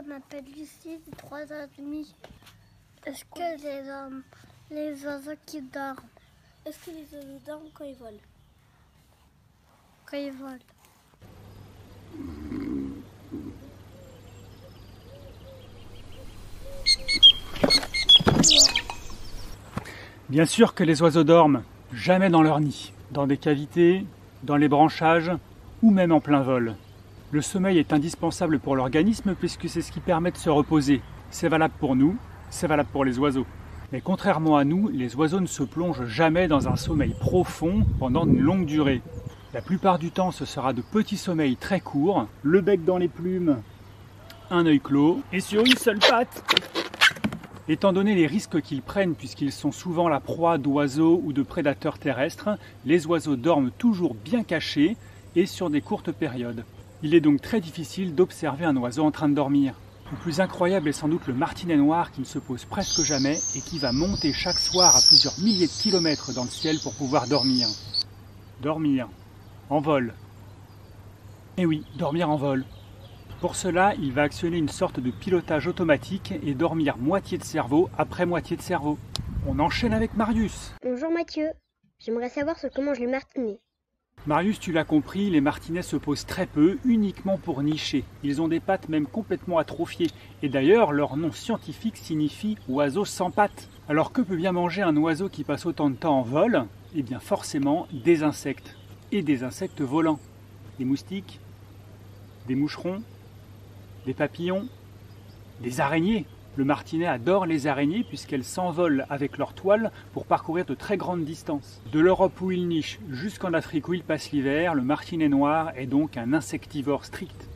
je m'appelle Lucie, j'ai 3 ans et demi. Est-ce que les oiseaux qui dorment? Est-ce que les oiseaux dorment quand ils volent? Quand ils volent. Bien sûr que les oiseaux dorment, jamais dans leur nid, dans des cavités, dans les branchages ou même en plein vol. Le sommeil est indispensable pour l'organisme puisque c'est ce qui permet de se reposer. C'est valable pour nous, c'est valable pour les oiseaux. Mais contrairement à nous, les oiseaux ne se plongent jamais dans un sommeil profond pendant une longue durée. La plupart du temps, ce sera de petits sommeils très courts, le bec dans les plumes, un œil clos et sur une seule patte. Étant donné les risques qu'ils prennent puisqu'ils sont souvent la proie d'oiseaux ou de prédateurs terrestres, les oiseaux dorment toujours bien cachés et sur des courtes périodes. Il est donc très difficile d'observer un oiseau en train de dormir. Le plus incroyable est sans doute le martinet noir qui ne se pose presque jamais et qui va monter chaque soir à plusieurs milliers de kilomètres dans le ciel pour pouvoir dormir. Dormir. En vol. Eh oui, dormir en vol. Pour cela, il va actionner une sorte de pilotage automatique et dormir moitié de cerveau après moitié de cerveau. On enchaîne avec Marius. Bonjour Mathieu, j'aimerais savoir ce que mangent les martinets. Marius, tu l'as compris, les martinets se posent très peu, uniquement pour nicher. Ils ont des pattes même complètement atrophiées. Et d'ailleurs, leur nom scientifique signifie oiseau sans pattes. Alors que peut bien manger un oiseau qui passe autant de temps en vol? Eh bien forcément des insectes. Et des insectes volants. Des moustiques, des moucherons, des papillons, des araignées. Le martinet adore les araignées puisqu'elles s'envolent avec leur toile pour parcourir de très grandes distances. De l'Europe où il niche jusqu'en Afrique où il passe l'hiver, le martinet noir est donc un insectivore strict.